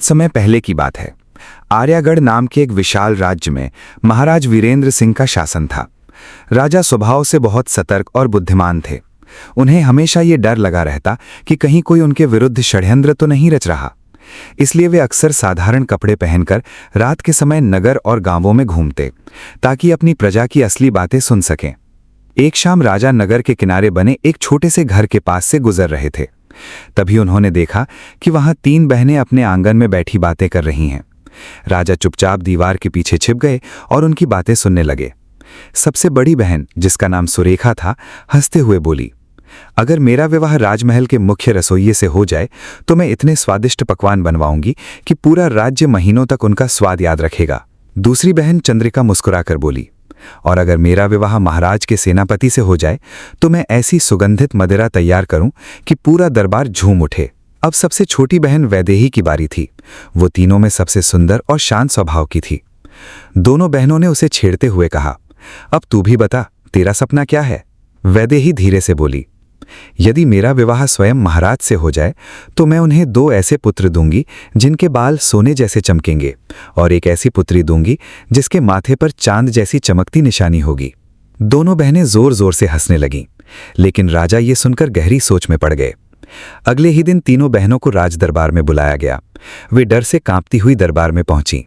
समय पहले की बात है। आर्यागढ़ नाम के एक विशाल राज्य में महाराज वीरेंद्र सिंह का शासन था। राजा स्वभाव से बहुत सतर्क और बुद्धिमान थे। उन्हें हमेशा ये डर लगा रहता कि कहीं कोई उनके विरुद्ध षड्यंत्र तो नहीं रच रहा। इसलिए वे अक्सर साधारण कपड़े पहनकर रात के समय नगर और गांवों में घूमते, ताकि अपनी प्रजा की असली बातें सुन सकें। एक शाम राजा नगर के किनारे बने एक छोटे से घर के पास से गुजर रहे थे। तभी उन्होंने देखा कि वहां 3 बहनें अपने आंगन में बैठी बातें कर रही हैं। राजा चुपचाप दीवार के पीछे छिप गए और उनकी बातें सुनने लगे। सबसे बड़ी बहन, जिसका नाम सुरेखा था, हंसते हुए बोली, अगर मेरा विवाह राजमहल के मुख्य रसोइये से हो जाए तो मैं इतने स्वादिष्ट पकवान बनवाऊंगी कि पूरा राज्य महीनों तक उनका स्वाद याद रखेगा। दूसरी बहन चंद्रिका मुस्कुराकर बोली, और अगर मेरा विवाह महाराज के सेनापति से हो जाए तो मैं ऐसी सुगंधित मदिरा तैयार करूं कि पूरा दरबार झूम उठे। अब सबसे छोटी बहन वैदेही की बारी थी। वो तीनों में सबसे सुंदर और शांत स्वभाव की थी। दोनों बहनों ने उसे छेड़ते हुए कहा, अब तू भी बता, तेरा सपना क्या है? वैदेही धीरे से बोली, यदि मेरा विवाह स्वयं महाराज से हो जाए तो मैं उन्हें 2 ऐसे पुत्र दूंगी जिनके बाल सोने जैसे चमकेंगे, और एक ऐसी पुत्री दूंगी जिसके माथे पर चांद जैसी चमकती निशानी होगी। दोनों बहनें जोर जोर से हंसने लगीं, लेकिन राजा ये सुनकर गहरी सोच में पड़ गए। अगले ही दिन तीनों बहनों को राज दरबार में बुलाया गया। वे डर से कांपती हुई दरबार में पहुंची।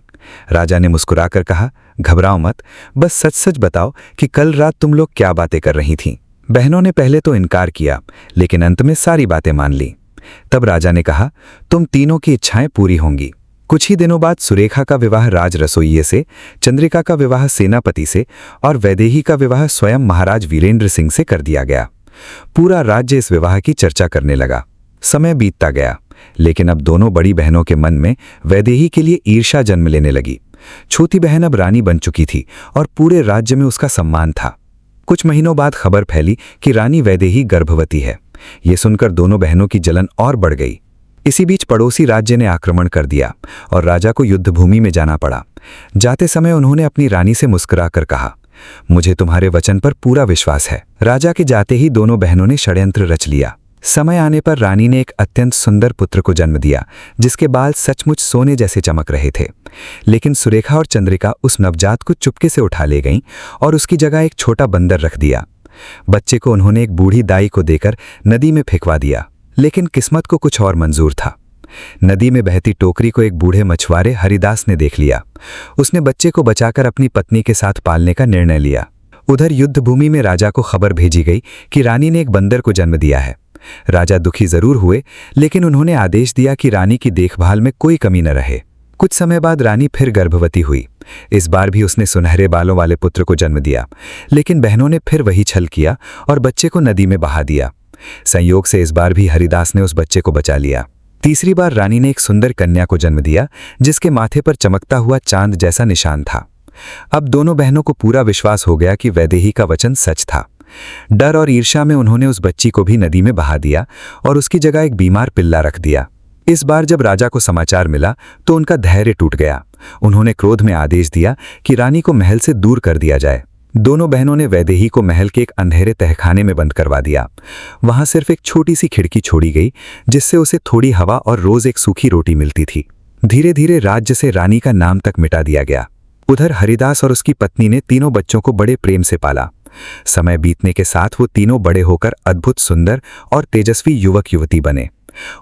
राजा ने मुस्कुराकर कहा, घबराओ मत, बस सच सच बताओ कि कल रात तुम लोग क्या बातें कर रही थीं। बहनों ने पहले तो इनकार किया, लेकिन अंत में सारी बातें मान ली। तब राजा ने कहा, तुम तीनों की इच्छाएं पूरी होंगी। कुछ ही दिनों बाद सुरेखा का विवाह राज रसोइये से, चंद्रिका का विवाह सेनापति से और वैदेही का विवाह स्वयं महाराज वीरेंद्र सिंह से कर दिया गया। पूरा राज्य इस विवाह की चर्चा करने लगा। समय बीतता गया, लेकिन अब दोनों बड़ी बहनों के मन में वैदेही के लिए ईर्ष्या जन्म लेने लगी। छोटी बहन अब रानी बन चुकी थी और पूरे राज्य में उसका सम्मान था। कुछ महीनों बाद खबर फैली कि रानी वैदेही गर्भवती है। ये सुनकर दोनों बहनों की जलन और बढ़ गई। इसी बीच पड़ोसी राज्य ने आक्रमण कर दिया और राजा को युद्धभूमि में जाना पड़ा। जाते समय उन्होंने अपनी रानी से मुस्कुराकर कहा, मुझे तुम्हारे वचन पर पूरा विश्वास है। राजा के जाते ही दोनों बहनों ने षड्यंत्र रच लिया। समय आने पर रानी ने एक अत्यंत सुंदर पुत्र को जन्म दिया, जिसके बाल सचमुच सोने जैसे चमक रहे थे। लेकिन सुरेखा और चंद्रिका उस नवजात को चुपके से उठा ले गईं और उसकी जगह एक छोटा बंदर रख दिया। बच्चे को उन्होंने एक बूढ़ी दाई को देकर नदी में फेंकवा दिया, लेकिन किस्मत को कुछ और मंजूर था। नदी में बहती टोकरी को एक बूढ़े मछुआरे हरिदास ने देख लिया। उसने बच्चे को बचाकर अपनी पत्नी के साथ पालने का निर्णय लिया। उधर युद्धभूमि में राजा को खबर भेजी गई कि रानी ने एक बंदर को जन्म दिया है। राजा दुखी जरूर हुए, लेकिन उन्होंने आदेश दिया कि रानी की देखभाल में कोई कमी न रहे। कुछ समय बाद रानी फिर गर्भवती हुई। इस बार भी उसने सुनहरे बालों वाले पुत्र को जन्म दिया, लेकिन बहनों ने फिर वही छल किया और बच्चे को नदी में बहा दिया। संयोग से इस बार भी हरिदास ने उस बच्चे को बचा लिया। तीसरी बार रानी ने एक सुंदर कन्या को जन्म दिया, जिसके माथे पर चमकता हुआ चांद जैसा निशान था। अब दोनों बहनों को पूरा विश्वास हो गया कि वैदेही का वचन सच था। डर और ईर्ष्या में उन्होंने उस बच्ची को भी नदी में बहा दिया और उसकी जगह एक बीमार पिल्ला रख दिया। इस बार जब राजा को समाचार मिला तो उनका धैर्य टूट गया। उन्होंने क्रोध में आदेश दिया कि रानी को महल से दूर कर दिया जाए। दोनों बहनों ने वैदेही को महल के एक अंधेरे तहखाने में बंद करवा दिया। वहां सिर्फ एक छोटी सी खिड़की छोड़ी गई, जिससे उसे थोड़ी हवा और रोज एक सूखी रोटी मिलती थी। धीरे धीरे राज्य से रानी का नाम तक मिटा दिया गया। उधर हरिदास और उसकी पत्नी ने तीनों बच्चों को बड़े प्रेम से पाला। समय बीतने के साथ वो तीनों बड़े होकर अद्भुत सुंदर और तेजस्वी युवक युवती बने।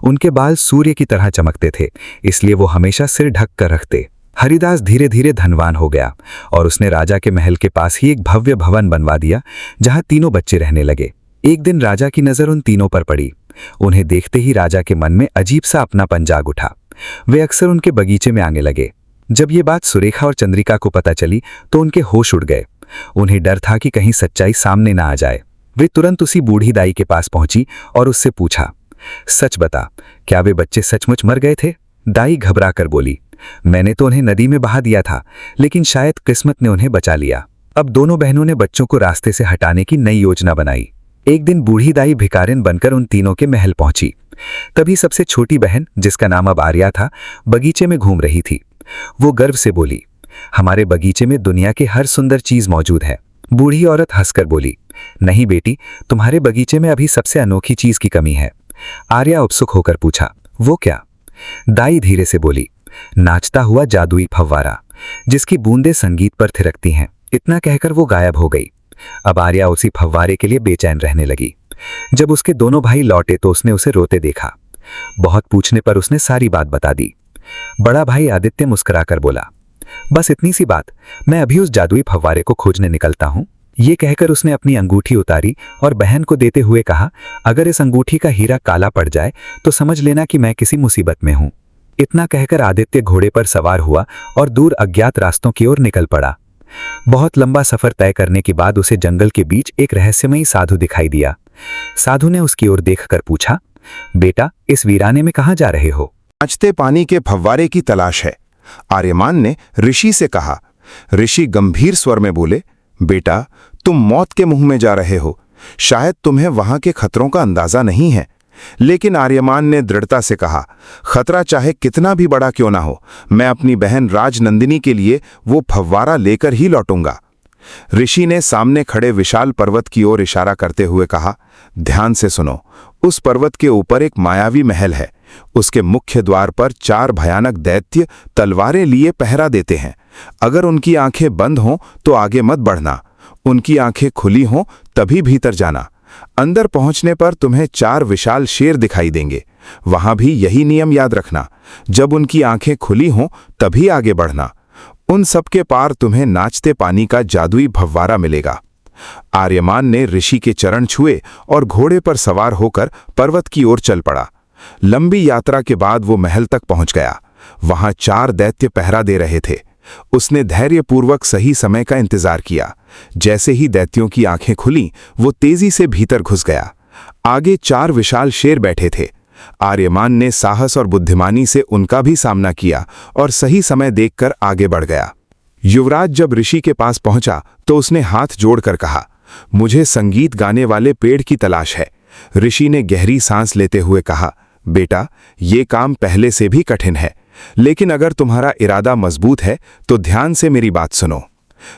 उनके बाल सूर्य की तरह चमकते थे, इसलिए वो हमेशा सिर ढक कर रखते। हरिदास धीरे धीरे धनवान हो गया और उसने राजा के महल के पास ही एक भव्य भवन बनवा दिया, जहां तीनों बच्चे रहने लगे। एक दिन राजा की नजर उन तीनों पर पड़ी। उन्हें देखते ही राजा के मन में अजीब सा अपनापन जाग उठा। वे अक्सर उनके बगीचे में आने लगे। जब ये बात सुरेखा और चंद्रिका को पता चली तो उनके होश उड़ गए। उन्हें डर था कि कहीं सच्चाई सामने ना आ जाए। वे तुरंत उसी बूढ़ी दाई के पास पहुंची और उससे पूछा, सच बता, क्या वे बच्चे सचमुच मर गए थे? दाई घबरा कर बोली, मैंने तो उन्हें नदी में बहा दिया था, लेकिन शायद किस्मत ने उन्हें बचा लिया। अब दोनों बहनों ने बच्चों को रास्ते से हटाने की नई योजना बनाई। एक दिन बूढ़ी दाई भिखारिन बनकर उन तीनों के महल पहुंची। तभी सबसे छोटी बहन, जिसका नाम अब आर्या था, बगीचे में घूम रही थी। वो गर्व से बोली, हमारे बगीचे में दुनिया की हर सुंदर चीज मौजूद है। बूढ़ी औरत हंसकर बोली, नहीं बेटी, तुम्हारे बगीचे में अभी सबसे अनोखी चीज की कमी है। आर्या उत्सुक होकर पूछा, वो क्या? दाई धीरे से बोली, नाचता हुआ जादुई फव्वारा, जिसकी बूंदें संगीत पर थिरकती हैं। इतना कहकर वो गायब हो गई। अब आर्या उसी फव्वारे के लिए बेचैन रहने लगी। जब उसके दोनों भाई लौटे तो उसने उसे रोते देखा। बहुत पूछने पर उसने सारी बात बता दी। बड़ा भाई आदित्य मुस्कुराकर बोला, बस इतनी सी बात, मैं अभी उस जादुई फव्वारे को खोजने निकलता हूं। ये कहकर उसने अपनी अंगूठी उतारी और बहन को देते हुए कहा, अगर इस अंगूठी का हीरा काला पड़ जाए तो समझ लेना कि मैं किसी मुसीबत में हूं। इतना कहकर आदित्य घोड़े पर सवार हुआ और दूर अज्ञात रास्तों की ओर निकल पड़ा। बहुत लंबा सफर तय करने के बाद उसे जंगल के बीच एक रहस्यमयी साधु दिखाई दिया। साधु ने उसकी ओर देखकर पूछा, बेटा, इस वीराने में कहां जा रहे हो? नाचते पानी के फव्वारे की तलाश है, आर्यमान ने ऋषि से कहा। ऋषि गंभीर स्वर में बोले, बेटा, तुम मौत के मुंह में जा रहे हो। शायद तुम्हें वहां के खतरों का अंदाजा नहीं है। लेकिन आर्यमान ने दृढ़ता से कहा, खतरा चाहे कितना भी बड़ा क्यों ना हो, मैं अपनी बहन राजनंदिनी के लिए वो फव्वारा लेकर ही लौटूंगा। ऋषि ने सामने खड़े विशाल पर्वत की ओर इशारा करते हुए कहा, ध्यान से सुनो, उस पर्वत के ऊपर एक मायावी महल है। उसके मुख्य द्वार पर 4 भयानक दैत्य तलवारें लिए पहरा देते हैं। अगर उनकी आंखें बंद हों तो आगे मत बढ़ना, उनकी आंखें खुली हों तभी भीतर जाना। अंदर पहुंचने पर तुम्हें 4 विशाल शेर दिखाई देंगे। वहां भी यही नियम याद रखना, जब उनकी आंखें खुली हों तभी आगे बढ़ना। उन सबके पार तुम्हें नाचते पानी का जादुई फव्वारा मिलेगा। आर्यमान ने ऋषि के चरण छुए और घोड़े पर सवार होकर पर्वत की ओर चल पड़ा। लंबी यात्रा के बाद वो महल तक पहुंच गया। वहां 4 दैत्य पहरा दे रहे थे। उसने धैर्यपूर्वक सही समय का इंतजार किया। जैसे ही दैत्यों की आंखें खुली, वो तेजी से भीतर घुस गया। आगे 4 विशाल शेर बैठे थे। आर्यमान ने साहस और बुद्धिमानी से उनका भी सामना किया और सही समय देखकर आगे बढ़ गया। युवराज जब ऋषि के पास पहुंचा तो उसने हाथ जोड़कर कहा, मुझे संगीत गाने वाले पेड़ की तलाश है। ऋषि ने गहरी सांस लेते हुए कहा, बेटा, ये काम पहले से भी कठिन है, लेकिन अगर तुम्हारा इरादा मजबूत है तो ध्यान से मेरी बात सुनो।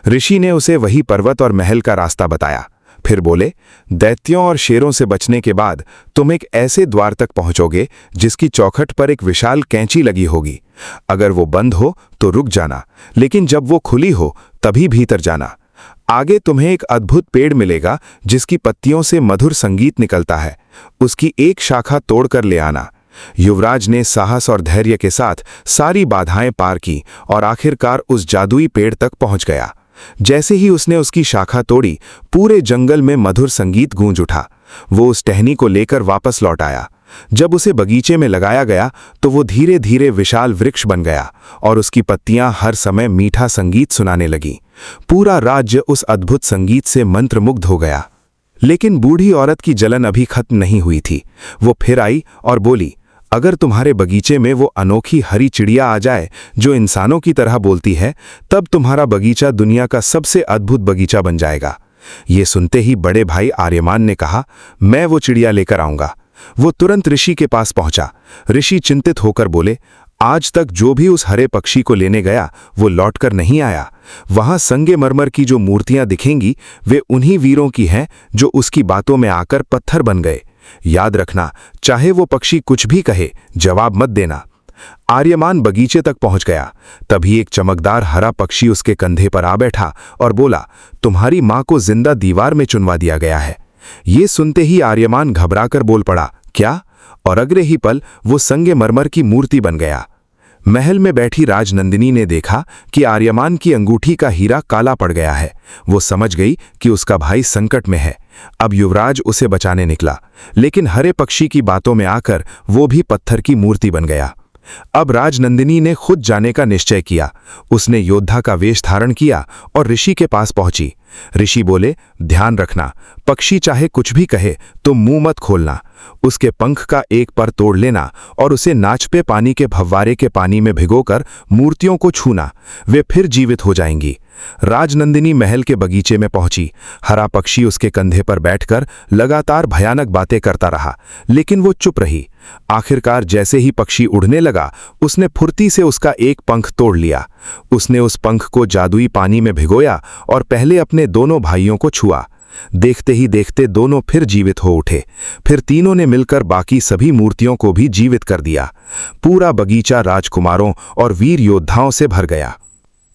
ऋषि ने उसे वही पर्वत और महल का रास्ता बताया। फिर बोले, दैत्यों और शेरों से बचने के बाद तुम एक ऐसे द्वार तक पहुंचोगे जिसकी चौखट पर एक विशाल कैंची लगी होगी। अगर वो बंद हो तो रुक जाना, लेकिन जब वो खुली हो तभी भीतर जाना। आगे तुम्हें एक अद्भुत पेड़ मिलेगा जिसकी पत्तियों से मधुर संगीत निकलता है। उसकी एक शाखा तोड़कर ले आना। युवराज ने साहस और धैर्य के साथ सारी बाधाएं पार की और आखिरकार उस जादुई पेड़ तक पहुंच गया। जैसे ही उसने उसकी शाखा तोड़ी, पूरे जंगल में मधुर संगीत गूंज उठा। वो उस टहनी को लेकर वापस लौट आया। जब उसे बगीचे में लगाया गया तो वो धीरे धीरे विशाल वृक्ष बन गया और उसकी पत्तियां हर समय मीठा संगीत सुनाने लगीं। पूरा राज्य उस अद्भुत संगीत से मंत्रमुग्ध हो गया। लेकिन बूढ़ी औरत की जलन अभी खत्म नहीं हुई थी। वो फिर आई और बोली, अगर तुम्हारे बगीचे में वो अनोखी हरी चिड़िया आ जाए जो इंसानों की तरह बोलती है, तब तुम्हारा बगीचा दुनिया का सबसे अद्भुत बगीचा बन जाएगा। ये सुनते ही बड़े भाई आर्यमान ने कहा, मैं वो चिड़िया लेकर आऊंगा। वो तुरंत ऋषि के पास पहुंचा। ऋषि चिंतित होकर बोले, आज तक जो भी उस हरे पक्षी को लेने गया वो लौटकर नहीं आया। वहां संगमरमर की जो मूर्तियां दिखेंगी वे उन्हीं वीरों की हैं जो उसकी बातों में आकर पत्थर बन गए। याद रखना, चाहे वो पक्षी कुछ भी कहे, जवाब मत देना। आर्यमान बगीचे तक पहुंच गया। तभी एक चमकदार हरा पक्षी उसके कंधे पर आ बैठा और बोला, तुम्हारी मां को जिंदा दीवार में चुनवा दिया गया है। ये सुनते ही आर्यमान घबराकर बोल पड़ा, क्या? और अगले ही पल वो संगमरमर की मूर्ति बन गया। महल में बैठी राजनंदिनी ने देखा कि आर्यमान की अंगूठी का हीरा काला पड़ गया है। वो समझ गई कि उसका भाई संकट में है। अब युवराज उसे बचाने निकला, लेकिन हरे पक्षी की बातों में आकर वो भी पत्थर की मूर्ति बन गया। अब राजनंदिनी ने खुद जाने का निश्चय किया। उसने योद्धा का वेश धारण किया और ऋषि के पास पहुंची। ऋषि बोले, ध्यान रखना, पक्षी चाहे कुछ भी कहे तो मुंह मत खोलना। उसके पंख का एक पर तोड़ लेना और उसे नाचते पानी के फव्वारे के पानी में भिगोकर मूर्तियों को छूना, वे फिर जीवित हो जाएंगी। राजनंदिनी महल के बगीचे में पहुंची। हरा पक्षी उसके कंधे पर बैठकर लगातार भयानक बातें करता रहा, लेकिन वो चुप रही। आखिरकार जैसे ही पक्षी उड़ने लगा, उसने फुर्ती से उसका एक पंख तोड़ लिया। उसने उस पंख को जादुई पानी में भिगोया और पहले अपने दोनों भाइयों को छुआ। देखते ही देखते दोनों फिर जीवित हो उठे। फिर तीनों ने मिलकर बाकी सभी मूर्तियों को भी जीवित कर दिया। पूरा बगीचा राजकुमारों और वीर योद्धाओं से भर गया।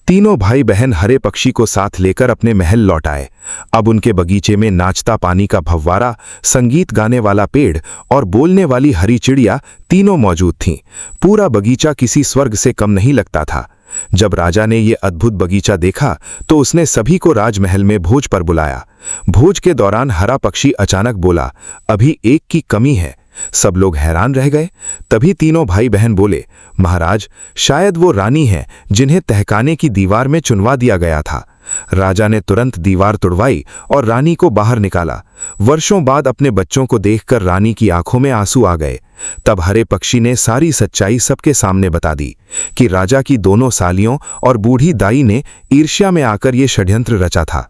तीनों भाई बहन हरे पक्षी को साथ लेकर अपने महल लौट आए। अब उनके बगीचे में नाचता पानी का फव्वारा, संगीत गाने वाला पेड़ और बोलने वाली हरी चिड़िया तीनों मौजूद थीं। पूरा बगीचा किसी स्वर्ग से कम नहीं लगता था। जब राजा ने ये अद्भुत बगीचा देखा तो उसने सभी को राजमहल में भोज पर बुलाया। भोज के दौरान हरा पक्षी अचानक बोला, अभी एक की कमी है। सब लोग हैरान रह गए। तभी तीनों भाई बहन बोले, महाराज, शायद वो रानी है जिन्हें तहखाने की दीवार में चुनवा दिया गया था। राजा ने तुरंत दीवार तोड़वाई और रानी को बाहर निकाला। वर्षों बाद अपने बच्चों को देखकर रानी की आंखों में आंसू आ गए। तब हरे पक्षी ने सारी सच्चाई सबके सामने बता दी कि राजा की दोनों सालियों और बूढ़ी दाई ने ईर्ष्या में आकर ये षड्यंत्र रचा था।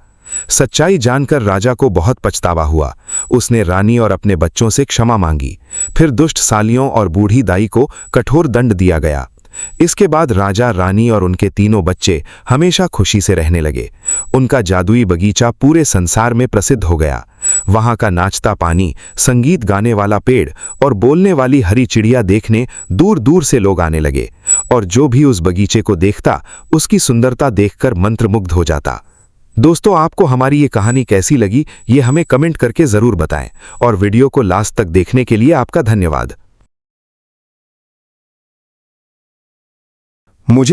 सच्चाई जानकर राजा को बहुत पछतावा हुआ। उसने रानी और अपने बच्चों से क्षमा मांगी। फिर दुष्ट सालियों और बूढ़ी दाई को कठोर दंड दिया गया। इसके बाद राजा, रानी और उनके तीनों बच्चे हमेशा खुशी से रहने लगे। उनका जादुई बगीचा पूरे संसार में प्रसिद्ध हो गया। वहां का नाचता पानी, संगीत गाने वाला पेड़ और बोलने वाली हरी चिड़िया देखने दूर दूर से लोग आने लगे, और जो भी उस बगीचे को देखता उसकी सुंदरता देखकर मंत्रमुग्ध हो जाता। दोस्तों, आपको हमारी ये कहानी कैसी लगी ये हमें कमेंट करके जरूर बताएं, और वीडियो को लास्ट तक देखने के लिए आपका धन्यवाद। मुझे